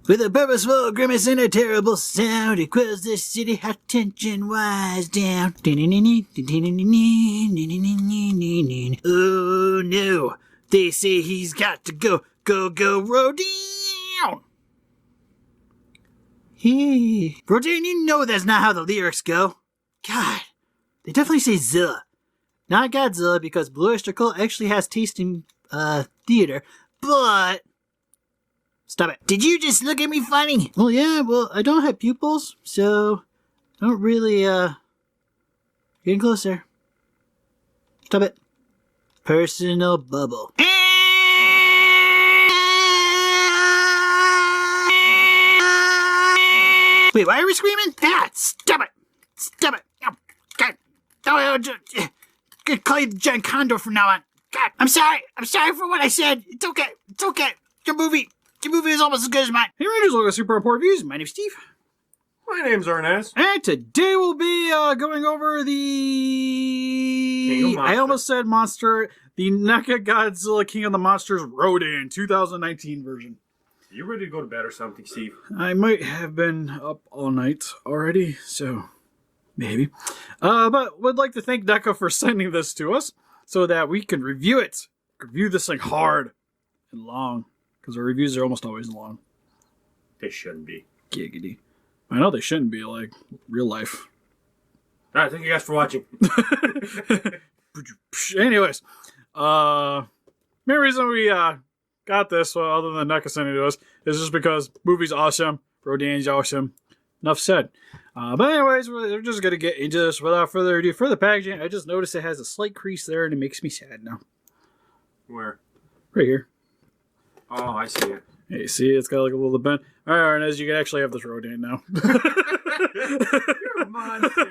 With a purposeful grimace and a terrible sound, it quells the city hot tension wise down. Oh no, they say he's got to go, Rodan! Hey, Rodan, you know that's not how the lyrics go. God, they definitely say Zilla. Not Godzilla, because Blue Oyster Cult actually has taste in theater, but... Stop it. Did you just look at me funny? Well, yeah, I don't have pupils, so don't really, getting closer. Stop it. Personal bubble. Wait, why are we screaming? Ah, stop it. Stop it. Oh, God. I'll call you the Giant Condor from now on. God, I'm sorry. I'm sorry for what I said. It's okay. It's okay. Your movie is almost as good as mine. Hey Rangers, welcome to Super Report Reviews. My name's Steve. My name's Ernest. And today we'll be going over the... I almost said monster. The NECA Godzilla King of the Monsters Rodan 2019 version. You ready to go to bed or something, Steve? I might have been up all night already, so maybe. But would like to thank NECA for sending this to us so that we can review it. Review this thing hard and long. Because our reviews are almost always long. They shouldn't be. Giggity. I know they shouldn't be, like, real life. Alright, thank you guys for watching. Anyways. Main reason we got this, other than NECA sending it to us, is just because movie's awesome, Rodan's awesome. Enough said. But anyways, we're just going to get into this without further ado. For the packaging, I just noticed it has a slight crease there, and it makes me sad now. Where? Right here. Oh, I see it. Hey, see, it's got like a little bend. Alright, and as you can actually have this Rodan now. You're a monster.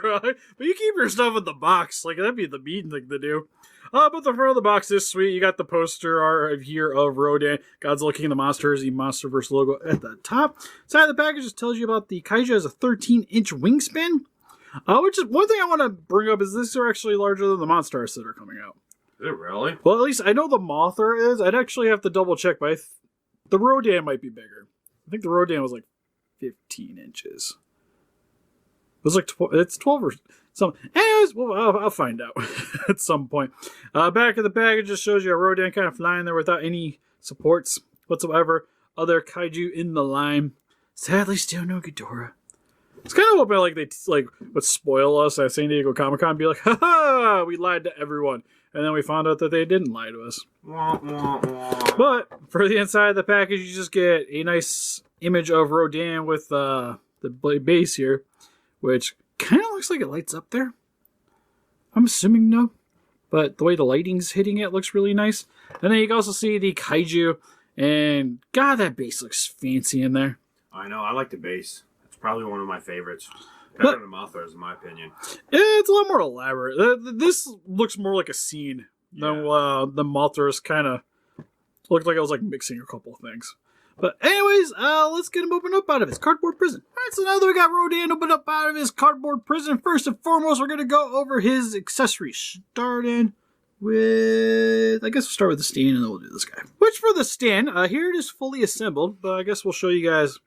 Right? But you keep your stuff in the box. Like, that'd be the mean thing to do. But the front of the box is sweet. You got the poster art here of Rodan, Godzilla King of the Monsters, the Monsterverse logo at the top. Side of the package just tells you about the Kaiju has a 13-inch wingspan. Which is one thing I want to bring up is these are actually larger than the Monstars that are coming out. Is it really? Well, at least I know the Mothra is. I'd actually have to double check, but the Rodan might be bigger. I think the Rodan was like 15 inches. It was like it's 12 or something. Anyways, well, I'll find out at some point. Back of the package just shows you a Rodan kind of flying there without any supports whatsoever. Other Kaiju in the line. Sadly, still no Ghidorah. It's kind of hoping like they would spoil us at San Diego Comic-Con and be like, ha ha, we lied to everyone. And then we found out that they didn't lie to us. Wah, wah, wah. But for the inside of the package, you just get a nice image of Rodan with the base here, which kind of looks like it lights up there. I'm assuming no. But the way the lighting's hitting it looks really nice. And then you can also see the Kaiju. And God, that base looks fancy in there. I know, I like the base. It's probably one of my favorites. Better than the Mothras, in my opinion. Yeah, it's a lot more elaborate. This looks more like a scene than the Mothras kind of looked like I was like mixing a couple of things. But anyways, let's get him opened up out of his cardboard prison. Alright, so now that we got Rodan opened up out of his cardboard prison, first and foremost, we're going to go over his accessories. Starting with... I guess we'll start with the stand and then we'll do this guy. Which for the stand, here it is fully assembled, but I guess we'll show you guys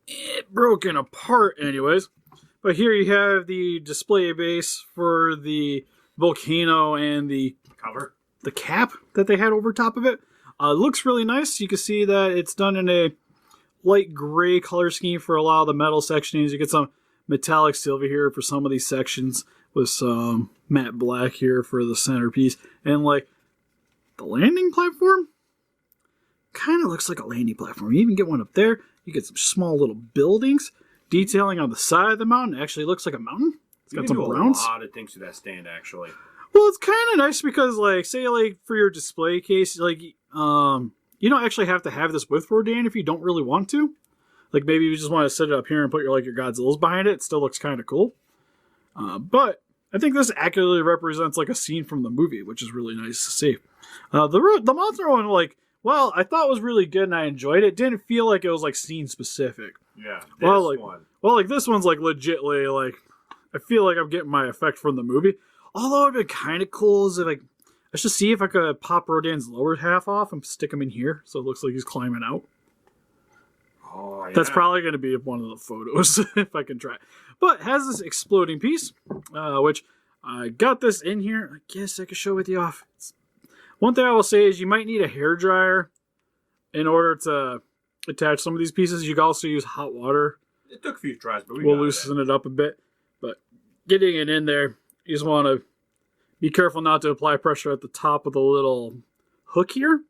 it broken apart anyways. But here you have the display base for the volcano and the cover, the cap that they had over top of it. Looks really nice. You can see that it's done in a light gray color scheme for a lot of the metal sections. You get some metallic silver here for some of these sections with some matte black here for the centerpiece. And like the landing platform kind of looks like a landing platform. You even get one up there. You get some small little buildings. Detailing on the side of the mountain actually looks like a mountain. It's got some browns. A lot of things to that stand, actually. Well, it's kind of nice because, like, say, like, for your display case, like, you don't actually have to have this with Rodan if you don't really want to. Like, maybe you just want to set it up here and put your Godzillas behind it. It still looks kind of cool. But I think this accurately represents, like, a scene from the movie, which is really nice to see. The Mothra one, like, well, I thought it was really good and I enjoyed it. Didn't feel like it was, like, scene specific. Yeah, one. Well, like, this one's, like, legitly, like, I feel like I'm getting my effect from the movie. Although it'd be kind of cool is if I should see if I could pop Rodan's lower half off and stick him in here so it looks like he's climbing out. Oh, yeah. That's probably going to be one of the photos if I can try. But it has this exploding piece, which I got this in here. I guess I could show with you off. One thing I will say is you might need a hairdryer in order to attach some of these pieces. You can also use hot water. It took a few tries, but we'll loosen it up a bit. But getting it in there, you just want to be careful not to apply pressure at the top of the little hook here. And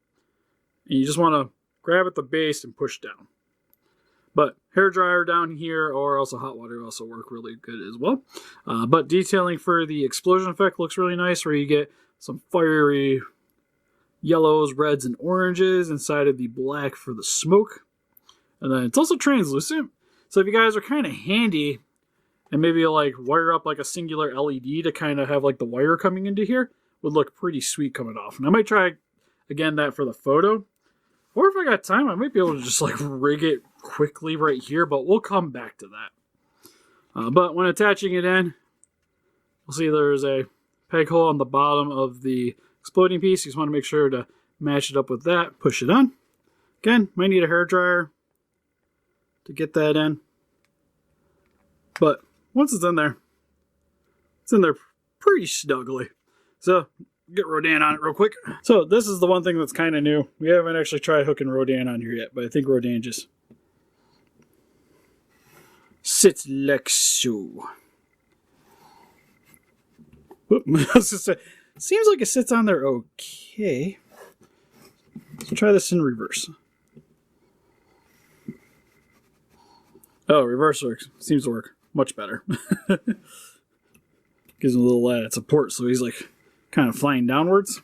you just want to grab at the base and push down. But hairdryer down here or also hot water also work really good as well. But detailing for the explosion effect looks really nice, where you get some fiery yellows, reds, and oranges inside of the black for the smoke. And then it's also translucent. So if you guys are kind of handy and maybe like wire up like a singular LED to kind of have like the wire coming into here, would look pretty sweet coming off. And I might try again that for the photo. Or if I got time, I might be able to just like rig it quickly right here, but we'll come back to that. But when attaching it in, you'll see there's a peg hole on the bottom of the exploding piece. You just want to make sure to match it up with that. Push it on. Again, might need a hairdryer to get that in. But once it's in there pretty snugly. So get Rodan on it real quick. So this is the one thing that's kind of new. We haven't actually tried hooking Rodan on here yet, but I think Rodan just sits like so. Oop, I was just say, seems like it sits on there okay. Let's try this in reverse. Oh, reverse works. Seems to work much better. Gives him a little support, so he's like kind of flying downwards,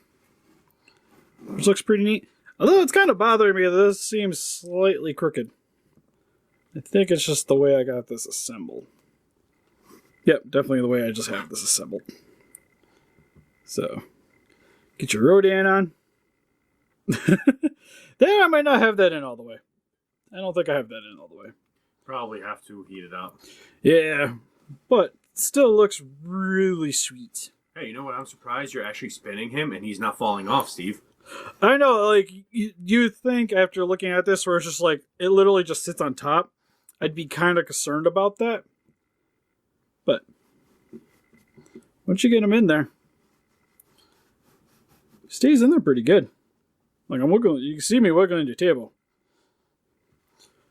which looks pretty neat. Although it's kind of bothering me that this seems slightly crooked. I think it's just the way I got this assembled. Yep, definitely the way I just have this assembled. So, get your Rodan on. Then I might not have that in all the way. I don't think I have that in all the way. Probably have to heat it up. Yeah, but still looks really sweet. Hey, you know what? I'm surprised you're actually spinning him and he's not falling off, Steve. I know, like, you think after looking at this where it's just like, it literally just sits on top, I'd be kind of concerned about that. But once you get him in there, stays in there pretty good. Like, I'm wiggling, you can see me wiggling the table.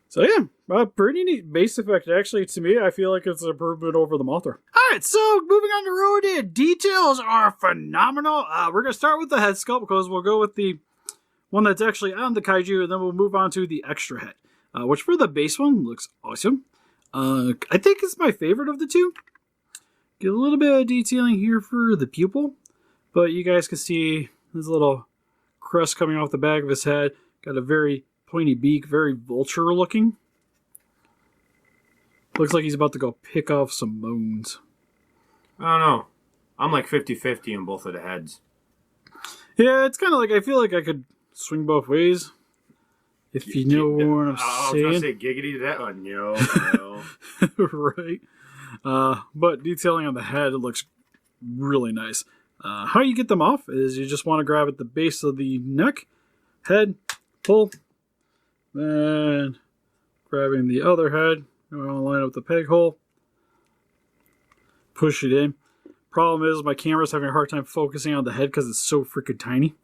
So yeah, pretty neat base effect. Actually, to me, I feel like it's an improvement over the Mothra. Alright, so moving on to Rodan. Details are phenomenal. We're going to start with the head sculpt because we'll go with the one that's actually on the Kaiju, and then we'll move on to the extra head, which for the base one looks awesome. I think it's my favorite of the two. Get a little bit of detailing here for the pupil, but you guys can see this little crest coming off the back of his head. Got a very pointy beak, very vulture looking. Looks like he's about to go pick off some bones. I don't know. I'm like 50-50 in both of the heads. Yeah, it's kind of like, I feel like I could swing both ways. If you know what I'm saying. I was going to say giggity to that one. No. Right. But detailing on the head, it looks really nice. How you get them off is you just want to grab at the base of the neck, head, pull, then grabbing the other head, we want to line up the peg hole, push it in. Problem is my camera's having a hard time focusing on the head because it's so freaking tiny.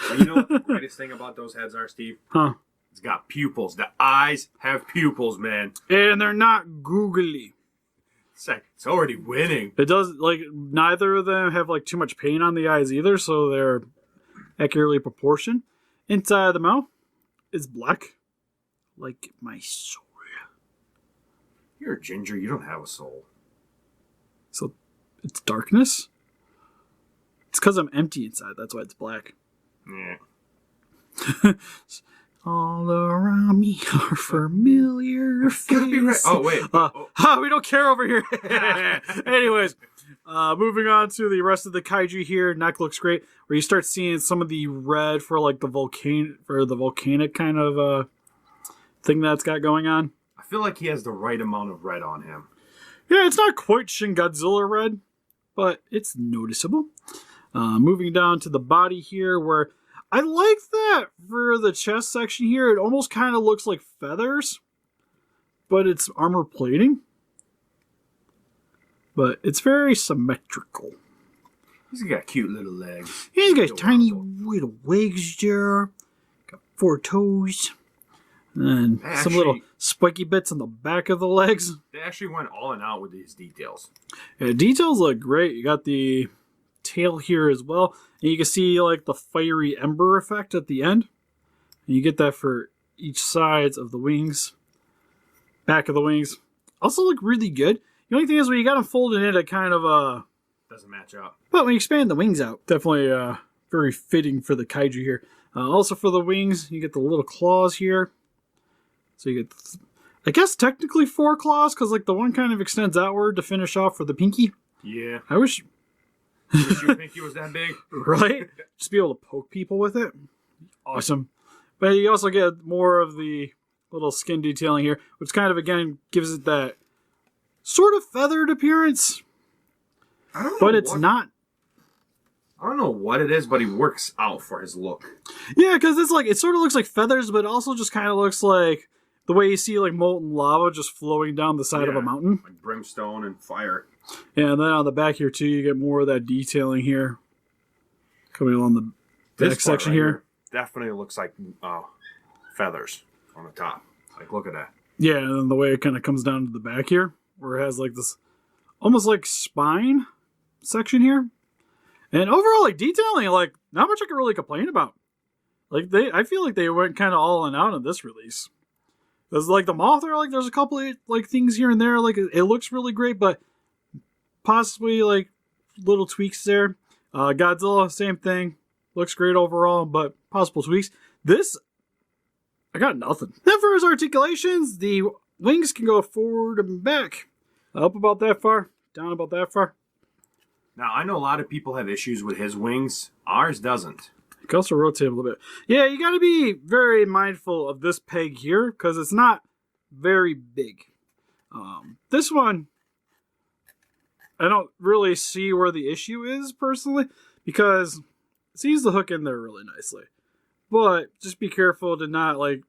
Well, you know what the greatest thing about those heads are, Steve? Huh? It's got pupils. The eyes have pupils, man. And they're not googly. It's already winning. It does, like, neither of them have like too much paint on the eyes either, so they're accurately proportioned. Inside of the mouth is black, like my soul. You're a ginger. You don't have a soul. So it's darkness. It's because I'm empty inside. That's why it's black. Yeah. All around me are familiar faces. Right. Oh, wait. We don't care over here. Anyways, moving on to the rest of the Kaiju here. Neck looks great. Where you start seeing some of the red for like the volcanic kind of thing that's got going on. I feel like he has the right amount of red on him. Yeah, it's not quite Shin Godzilla red, but it's noticeable. Moving down to the body here, where I like that for the chest section here. It almost kind of looks like feathers. but it's armor plating. But it's very symmetrical. He's got cute little legs. He's got tiny little legs there. Got 4 toes. And some little spiky bits on the back of the legs. They actually went all in out with these details. Yeah, details look great. You got the tail here as well. And you can see like the fiery ember effect at the end. And you get that for each sides of the wings. Back of the wings. Also look really good. The only thing is when you got them folded in, it kind of doesn't match up. But when you expand the wings out, definitely very fitting for the kaiju here. Also for the wings, you get the little claws here. So you get, I guess technically 4 claws, because like the one kind of extends outward to finish off for the pinky. Yeah. I wish your pinky was that big. Right? Just be able to poke people with it. Awesome. But you also get more of the little skin detailing here, which kind of, again, gives it that sort of feathered appearance. But it's not. I don't know what it is, but he works out for his look. Yeah, because it's like, it sort of looks like feathers, but it also just kind of looks like the way you see like molten lava just flowing down the side of a mountain. Like brimstone and fire. Yeah, and then on the back here too, you get more of that detailing here. Coming along the back section here. Definitely looks like feathers on the top. Like, look at that. Yeah, and then the way it kind of comes down to the back here, where it has like this almost like spine section here. And overall, like detailing, like not much I can really complain about. Like I feel like they went kind of all in out on this release. Because like the Mothra, like there's a couple of like things here and there, like it looks really great, but possibly like little tweaks there. Godzilla, same thing, looks great overall, but possible tweaks. This, I got nothing. Then for his articulations, the wings can go forward and back, up about that far, down about that far. Now I know a lot of people have issues with his wings. Ours doesn't. You can also rotate a little bit. Yeah, you got to be very mindful of this peg here because it's not very big. This one, I don't really see where the issue is personally because it seems to hook in there really nicely. But just be careful to not like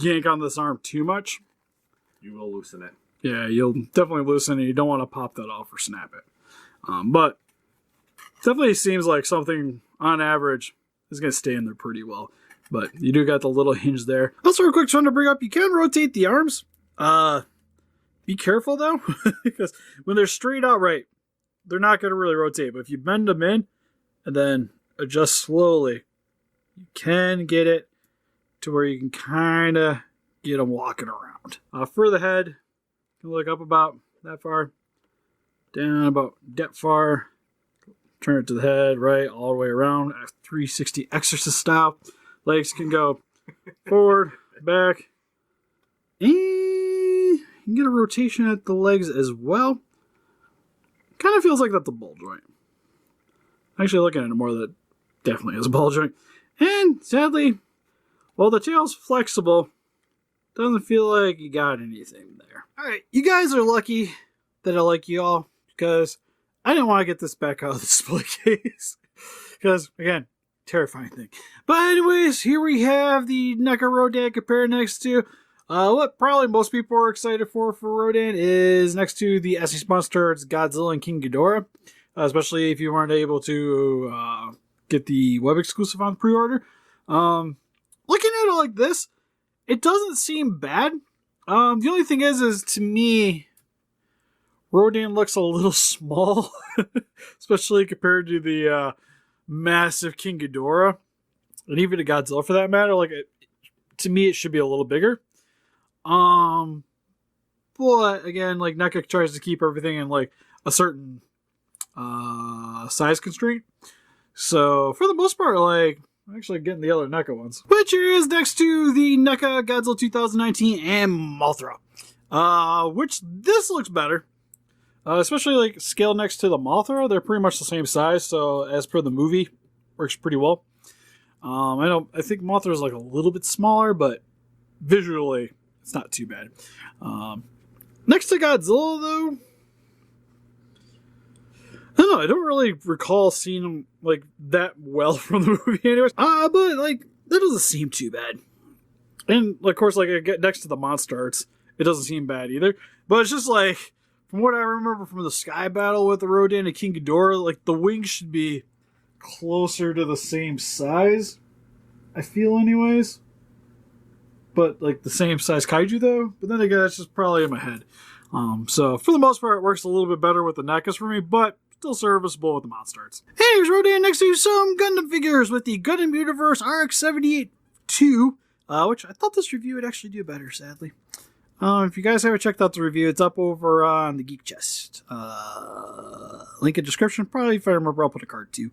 yank on this arm too much. You will loosen it. Yeah, you'll definitely loosen it. You don't want to pop that off or snap it. But definitely seems like something on average is going to stay in there pretty well. But you do got the little hinge there. Also, real quick, trying to bring up, you can rotate the arms. Be careful though, because when they're straight out right, they're not going to really rotate. But if you bend them in and then adjust slowly, you can get it to where you can kind of get them walking around. For the head, you can look up about that far, down about that far. Turn it to the head, right, all the way around, 360 exorcist style. Legs can go forward, back, and you can get a rotation at the legs as well. Kind of feels like that's a ball joint. Actually, looking at it more, that definitely is a ball joint. And sadly, while the tail's flexible, doesn't feel like you got anything there. Alright, you guys are lucky that I like you all, because I didn't want to get this back out of the display case. Because, again, terrifying thing. But anyways, here we have the NECA Rodan compared next to what probably most people are excited for Rodan is next to the SE Monsters Godzilla and King Ghidorah. Especially if you weren't able to get the web exclusive on pre-order. Looking at it like this, it doesn't seem bad. The only thing is to me, Rodan looks a little small, especially compared to the massive King Ghidorah, and even to Godzilla for that matter. Like, to me, it should be a little bigger. But again, like NECA tries to keep everything in like a certain size constraint. So for the most part, like I'm actually getting the other NECA ones, which is next to the NECA Godzilla 2019 and Mothra, which this looks better. Especially like scale next to the Mothra, they're pretty much the same size. So as per the movie, works pretty well. I think Mothra is like a little bit smaller, but visually it's not too bad. Next to Godzilla, though, I don't know. I don't really recall seeing him like that well from the movie, anyways. But like that doesn't seem too bad. And of course, like I get next to the monster, it doesn't seem bad either. But it's just like, from what I remember from the Sky Battle with the Rodan and King Ghidorah, like the wings should be closer to the same size, I feel anyways. But like the same size Kaiju though. But then again, that's just probably in my head. So for the most part, it works a little bit better with the NECAs for me, but still serviceable with the Monstars. Hey, here's Rodan next to some Gundam figures with the Gundam Universe RX-78-2, which I thought this review would actually do better, sadly. If you guys haven't checked out the review, it's up over on the Geek Chest. Link in description. Probably, if I remember, I'll put a card too.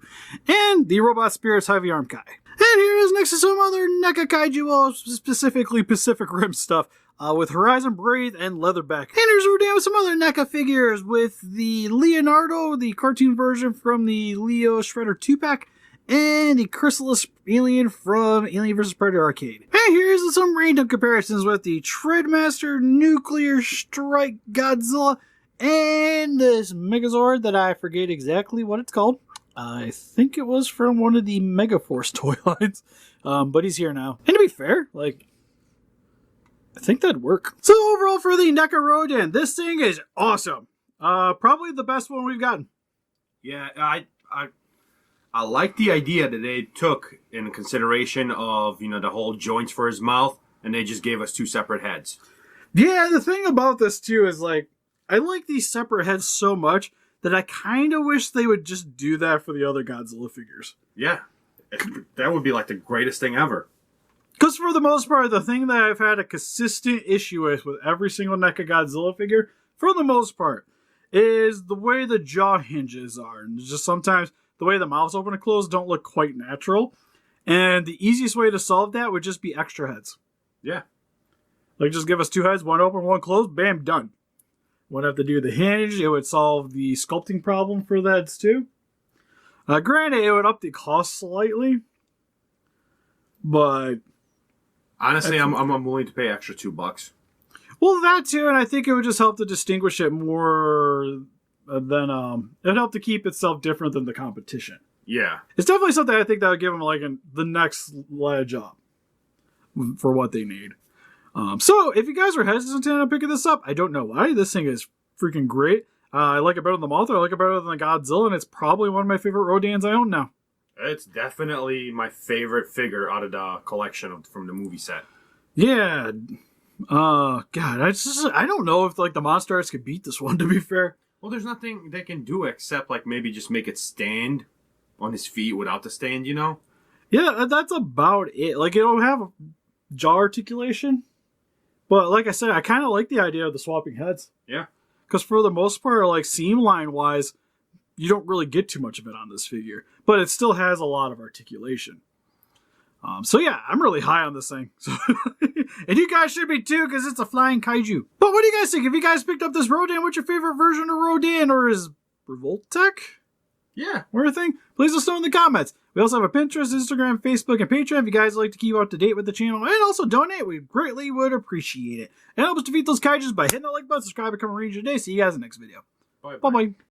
And the Robot Spirits Heavy Arm Kai. And here is next to some other NECA Kaiju, well, specifically Pacific Rim stuff, with Horizon Breathe and Leatherback. And here's Rodan with some other NECA figures with the Leonardo, the cartoon version from the Leo Shredder 2-pack, and the Chrysalis Alien from Alien vs. Predator Arcade. And here's some random comparisons with the Treadmaster Nuclear Strike Godzilla and this Megazord that I forget exactly what it's called. I think it was from one of the Megaforce toy lines, but he's here now. And to be fair, like, I think that'd work. So overall for the NECA Rodan, this thing is awesome. Probably the best one we've gotten. Yeah, I like the idea that they took in consideration of, you know, the whole joints for his mouth, and they just gave us 2 separate heads. Yeah, the thing about this too is like, I like these separate heads so much that I kind of wish they would just do that for the other Godzilla figures. Yeah, that would be like the greatest thing ever. Because for the most part, the thing that I've had a consistent issue with every single NECA Godzilla figure, for the most part, is the way the jaw hinges are. And just sometimes the way the mouths open and close don't look quite natural. And the easiest way to solve that would just be extra heads. Yeah. Like, just give us 2 heads, one open, one closed, bam, done. Wouldn't have to do the hinge. It would solve the sculpting problem for the heads too. Granted, it would up the cost slightly. But honestly, I'm willing to pay extra $2. Well, that too, and I think it would just help to distinguish it more than it'd help to keep itself different than the competition. Yeah, it's definitely something I think that would give them like the next ledge up for what they need. So if you guys are hesitant on picking this up, I don't know why. This thing is freaking great. I like it better than the Mothra. I like it better than the Godzilla, and it's probably one of my favorite Rodans I own now. It's definitely my favorite figure out of the collection from the movie set. Yeah. God, I don't know if like the Monstars could beat this one, to be fair. Well, there's nothing they can do except like maybe just make it stand on his feet without the stand, you know? Yeah, that's about it. Like, it'll have jaw articulation. But like I said, I kind of like the idea of the swapping heads. Yeah. Because for the most part, like seam line wise, you don't really get too much of it on this figure. But it still has a lot of articulation. So yeah, I'm really high on this thing. And you guys should be too, because it's a flying kaiju. But what do you guys think? If you guys picked up this Rodan, what's your favorite version of Rodan? Or is Revoltech? Yeah. Or a thing? Please let us know in the comments. We also have a Pinterest, Instagram, Facebook, and Patreon if you guys like to keep up to date with the channel. And also donate. We greatly would appreciate it. And help us defeat those kaijus by hitting that like button, subscribe, and become a ranger today. See you guys in the next video. Bye. Bye-bye.